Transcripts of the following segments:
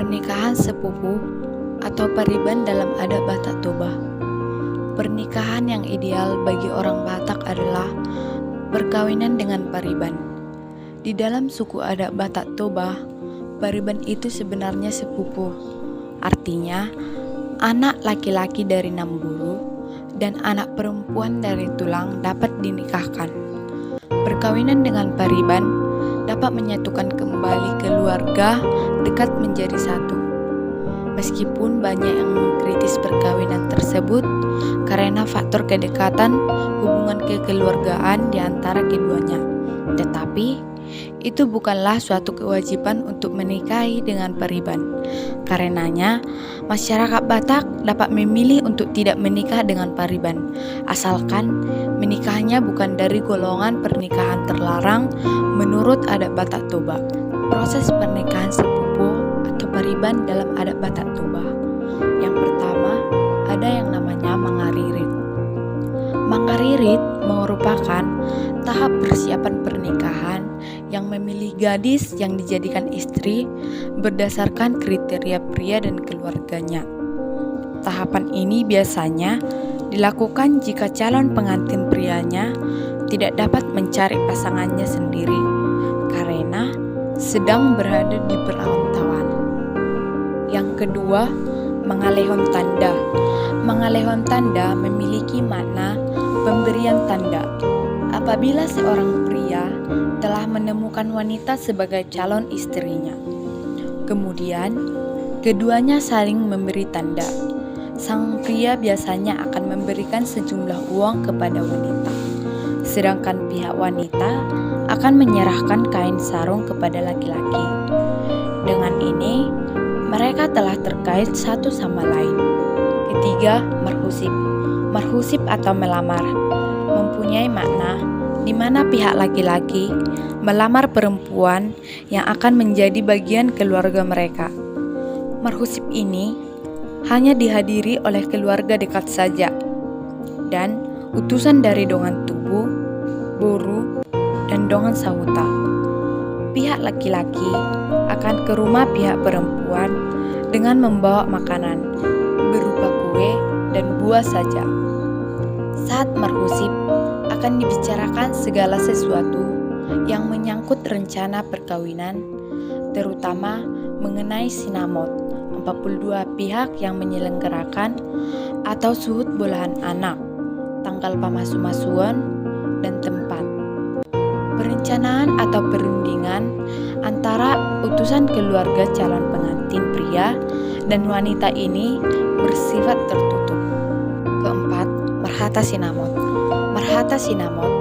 Pernikahan sepupu atau pariban dalam adat Batak Toba. Pernikahan yang ideal bagi orang Batak adalah perkawinan dengan pariban. Di dalam suku adat Batak Toba, pariban itu sebenarnya sepupu. Artinya, anak laki-laki dari Namburu dan anak perempuan dari tulang dapat dinikahkan. Perkawinan dengan pariban dapat menyatukan kembali keluarga dekat menjadi satu. Meskipun banyak yang mengkritis perkawinan tersebut karena faktor kedekatan hubungan kekeluargaan di antara keduanya, tetapi itu bukanlah suatu kewajiban untuk menikahi dengan pariban. Karenanya, masyarakat Batak dapat memilih untuk tidak menikah dengan pariban, asalkan menikahnya bukan dari golongan pernikahan terlarang menurut adat Batak Toba. Proses pernikahan sepupu atau pariban dalam adat Batak Toba. Yang pertama, ada yang namanya mangaririt. Mangaririt merupakan tahap persiapan pernikahan yang memilih gadis yang dijadikan istri berdasarkan kriteria pria dan keluarganya. Tahapan ini biasanya dilakukan jika calon pengantin prianya tidak dapat mencari pasangannya sendiri karena sedang berada di perantauan. Yang kedua, mangalehon tanda. Mangalehon tanda memiliki makna pemberian tanda. Apabila seorang pria telah menemukan wanita sebagai calon istrinya, kemudian keduanya saling memberi tanda. Sang pria biasanya akan memberikan sejumlah uang kepada wanita, sedangkan pihak wanita akan menyerahkan kain sarung kepada laki-laki. Dengan ini, mereka telah terkait satu sama lain. Ketiga, marhusib. Marhusib atau melamar mempunyai makna di mana pihak laki-laki melamar perempuan yang akan menjadi bagian keluarga mereka. Marhusib ini hanya dihadiri oleh keluarga dekat saja dan utusan dari dongan tubuh, boru, dan dongan sahuta. Pihak laki-laki akan ke rumah pihak perempuan dengan membawa makanan berupa kue dan buah saja. Saat marhusib akan dibicarakan segala sesuatu yang menyangkut rencana perkawinan, terutama mengenai sinamot, 42 pihak yang menyelenggarakan atau suhud bolahan anak, tanggal pamasumasuan, dan tempat. Perencanaan atau perundingan antara utusan keluarga calon pengantin pria dan wanita ini bersifat tertutup. Keempat, merhata sinamot. Merhata sinamot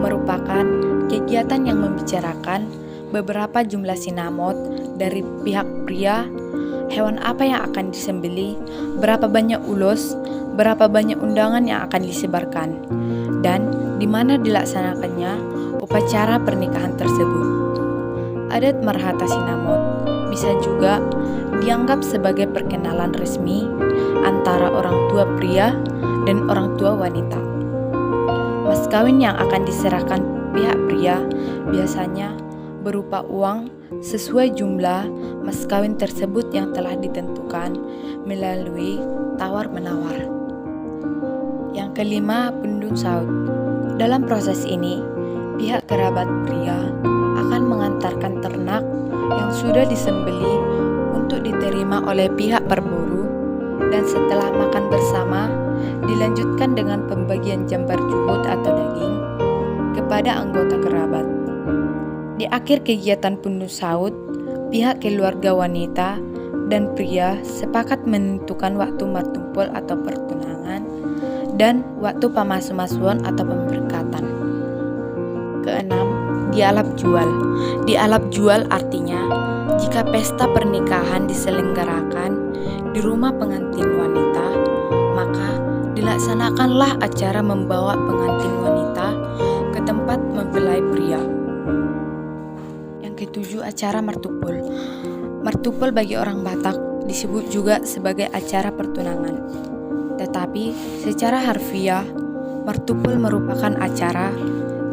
merupakan kegiatan yang membicarakan beberapa jumlah sinamot dari pihak pria, hewan apa yang akan disembelih, berapa banyak ulos, berapa banyak undangan yang akan disebarkan, dan di mana dilaksanakannya upacara pernikahan tersebut. Adat merhata sinamot bisa juga dianggap sebagai perkenalan resmi antara orang tua pria dan orang tua wanita. Mas kawin yang akan diserahkan pihak pria biasanya berupa uang sesuai jumlah mas kawin tersebut yang telah ditentukan melalui tawar-menawar. Yang kelima, pundung saud. Dalam proses ini, pihak kerabat pria akan mengantarkan ternak yang sudah disembelih untuk diterima oleh pihak berburu, dan setelah makan bersama dilanjutkan dengan pembagian jambar juhud atau daging kepada anggota kerabat. Di akhir kegiatan pundung saud, pihak keluarga wanita dan pria sepakat menentukan waktu martumpul atau pertunangan dan waktu pamasumasuan atau pemberkatan. Keenam, dialap jual. Dialap jual artinya jika pesta pernikahan diselenggarakan di rumah pengantin wanita, maka dilaksanakanlah acara membawa pengantin wanita ke tempat mempelai pria. Yang ketujuh, acara martupul. Martupul bagi orang Batak disebut juga sebagai acara pertunangan. Tetapi secara harfiah, martupul merupakan acara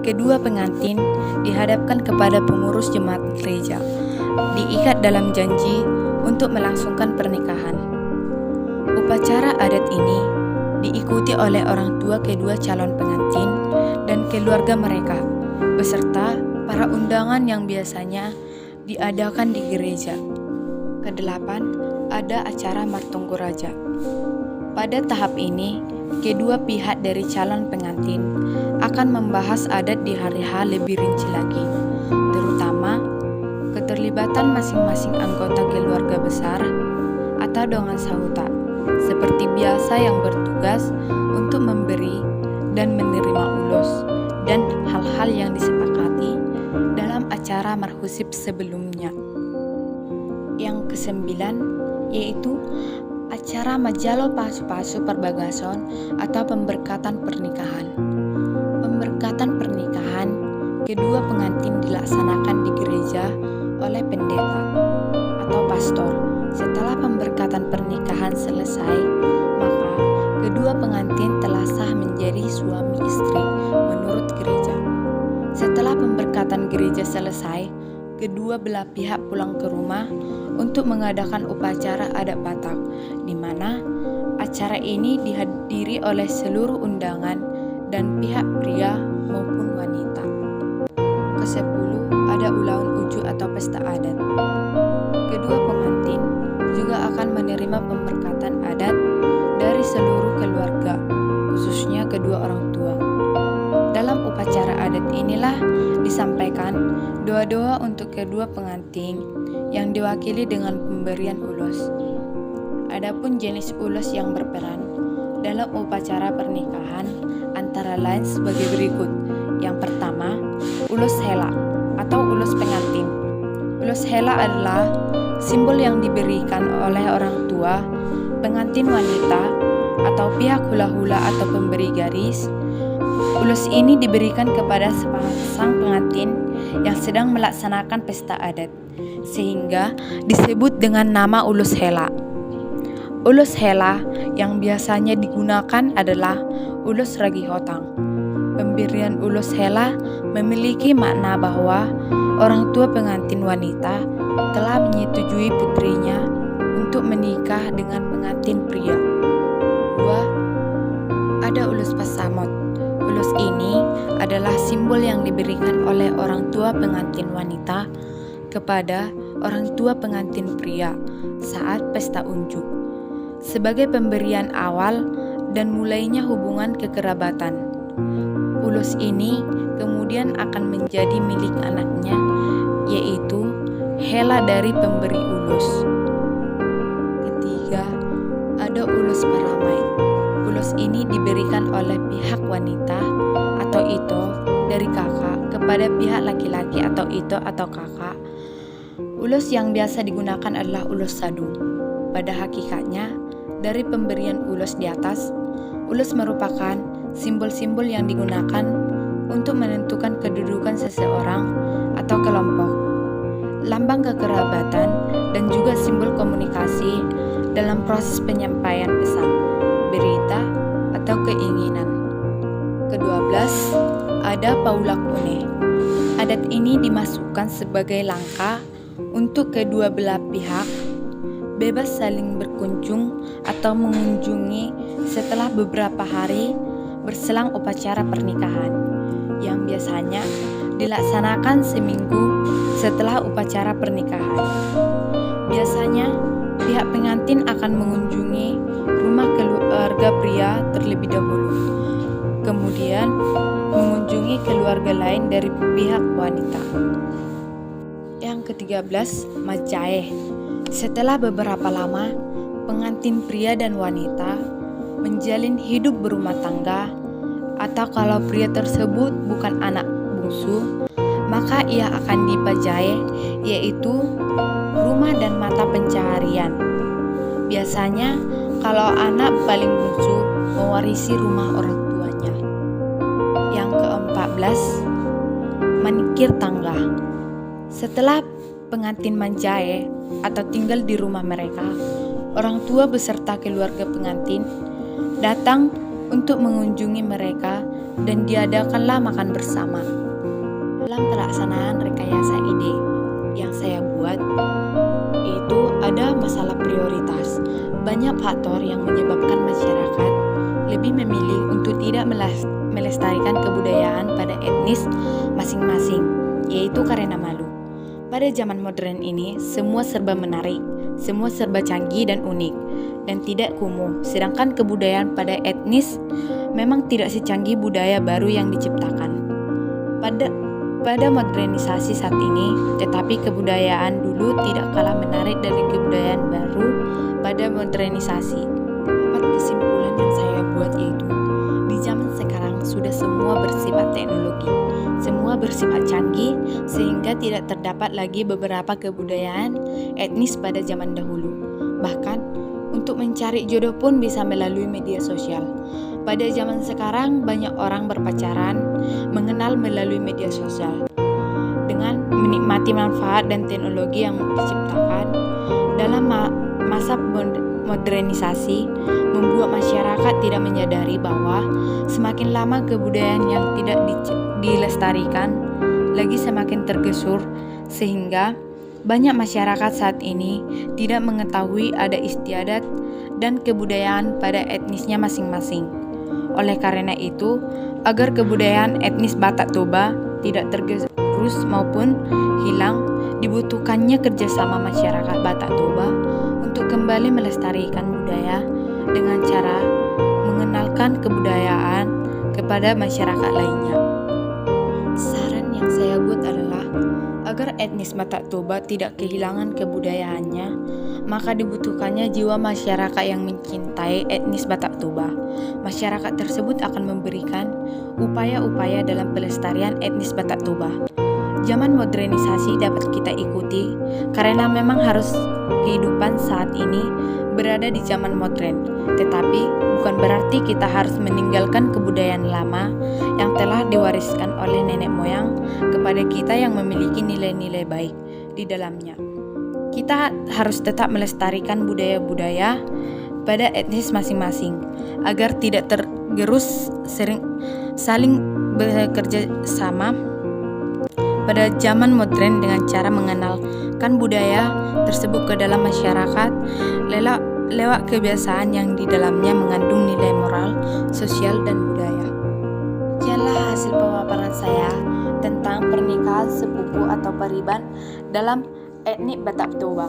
kedua pengantin dihadapkan kepada pengurus jemaat gereja, diikat dalam janji untuk melangsungkan pernikahan. Upacara adat ini diikuti oleh orang tua kedua calon pengantin dan keluarga mereka, beserta para undangan yang biasanya diadakan di gereja. Kedelapan, ada acara martonggo raja. Pada tahap ini, kedua pihak dari calon pengantin akan membahas adat di hari H lebih rinci lagi, terutama keterlibatan masing-masing anggota keluarga besar atau dongan sahuta, seperti biasa yang bertugas untuk memberi dan menerima ulos, dan hal-hal yang disepakati dalam acara marhusib sebelumnya. Yang kesembilan, yaitu acara majalo pasu-pasu perbagason atau pemberkatan pernikahan. Pemberkatan pernikahan kedua pengantin dilaksanakan di gereja oleh pendeta atau pastor. Setelah pemberkatan pernikahan selesai, maka kedua pengantin telah sah menjadi suami istri menurut gereja. Setelah pemberkatan gereja selesai, kedua belah pihak pulang ke rumah untuk mengadakan upacara adat Batak, di mana acara ini dihadiri oleh seluruh undangan dan pihak pria maupun wanita. Kesepuluh, ada ulaun uju atau pesta adat. Kedua pengantin juga akan menerima pemberkatan adat dari seluruh keluarga, khususnya kedua orang tua. Dalam upacara adat inilah disampaikan doa-doa untuk kedua pengantin yang diwakili dengan pemberian ulos. Adapun jenis ulos yang berperan dalam upacara pernikahan antara lain sebagai berikut. Yang pertama, ulos hela atau ulos pengantin. Ulos hela adalah simbol yang diberikan oleh orang tua pengantin wanita atau pihak hula-hula atau pemberi garis. Ulos ini diberikan kepada sepasang pengantin yang sedang melaksanakan pesta adat, sehingga disebut dengan nama ulos hela. Ulos hela yang biasanya digunakan adalah ulos ragi hotang. Pemberian ulos hela memiliki makna bahwa orang tua pengantin wanita telah menyetujui putrinya untuk menikah dengan pengantin pria. 2. Ada ulos pasamot. Ulos ini adalah simbol yang diberikan oleh orang tua pengantin wanita kepada orang tua pengantin pria saat pesta unjuk, sebagai pemberian awal dan mulainya hubungan kekerabatan. Ulos ini kemudian akan menjadi milik anaknya, yaitu hela dari pemberi ulos. Ketiga, ada ulos paramai. Ulos ini diberikan oleh pihak wanita atau ito dari kakak kepada pihak laki-laki atau ito atau kakak. Ulos yang biasa digunakan adalah ulos sadung. Pada hakikatnya, dari pemberian ulos di atas, ulos merupakan simbol-simbol yang digunakan untuk menentukan kedudukan seseorang atau kelompok, lambang kekerabatan, dan juga simbol komunikasi dalam proses penyampaian pesan, berita, atau keinginan. Ke-12, ada paulak une. Adat ini dimasukkan sebagai langkah untuk kedua belah pihak bebas saling berkunjung atau mengunjungi setelah beberapa hari berselang upacara pernikahan, yang biasanya dilaksanakan seminggu setelah upacara pernikahan. Biasanya pihak pengantin akan mengunjungi rumah keluarga pria terlebih dahulu, kemudian mengunjungi keluarga lain dari pihak wanita. Yang ke-13, majaeh. Setelah beberapa lama, pengantin pria dan wanita menjalin hidup berumah tangga, atau kalau pria tersebut bukan anak bungsu, maka ia akan dipajaeh, yaitu rumah dan mata pencaharian. Biasanya kalau anak paling bungsu mewarisi rumah orang tuanya. Yang ke-14, menikir tangga. Setelah pengantin manjae atau tinggal di rumah mereka, orang tua beserta keluarga pengantin datang untuk mengunjungi mereka dan diadakanlah makan bersama. Dalam pelaksanaan rekayasa ide yang saya buat, itu ada masalah prioritas. Banyak faktor yang menyebabkan masyarakat lebih memilih untuk tidak melestarikan kebudayaan pada etnis masing-masing, yaitu karena malu. Pada zaman modern ini, semua serba menarik, semua serba canggih dan unik, dan tidak kumuh. Sedangkan kebudayaan pada etnis memang tidak secanggih budaya baru yang diciptakan pada modernisasi saat ini, tetapi kebudayaan dulu tidak kalah menarik dari kebudayaan baru pada modernisasi. Dapat kesimpulan yang saya buat yaitu, di zaman sekarang sudah semua bersifat teknologi, semua bersifat canggih, sehingga tidak terdapat lagi beberapa kebudayaan etnis pada zaman dahulu. Bahkan, untuk mencari jodoh pun bisa melalui media sosial. Pada zaman sekarang, banyak orang berpacaran, mengenal melalui media sosial. Dengan menikmati manfaat dan teknologi yang diciptakan dalam masa modernisasi, membuat masyarakat tidak menyadari bahwa semakin lama kebudayaan yang tidak dilestarikan lagi semakin tergusur, sehingga banyak masyarakat saat ini tidak mengetahui ada istiadat dan kebudayaan pada etnisnya masing-masing. Oleh karena itu, agar kebudayaan etnis Batak Toba tidak tergerus maupun hilang, dibutuhkannya kerjasama masyarakat Batak Toba untuk kembali melestarikan budaya dengan cara mengenalkan kebudayaan kepada masyarakat lainnya. Saran yang saya buat adalah, agar etnis Batak Toba tidak kehilangan kebudayaannya, maka dibutuhkannya jiwa masyarakat yang mencintai etnis Batak Toba. Masyarakat tersebut akan memberikan upaya-upaya dalam pelestarian etnis Batak Toba. Zaman modernisasi dapat kita ikuti karena memang harus kehidupan saat ini berada di zaman modern, tetapi bukan berarti kita harus meninggalkan kebudayaan lama yang telah diwariskan oleh nenek moyang kepada kita yang memiliki nilai-nilai baik di dalamnya. Kita harus tetap melestarikan budaya-budaya pada etnis masing-masing agar tidak tergerus, saling bekerja sama pada zaman modern dengan cara mengenalkan budaya tersebut ke dalam masyarakat lewat kebiasaan yang di dalamnya mengandung nilai moral, sosial, dan budaya. Demikianlah hasil pemaparan saya tentang pernikahan sepupu atau pariban dalam etnik Batak Toba.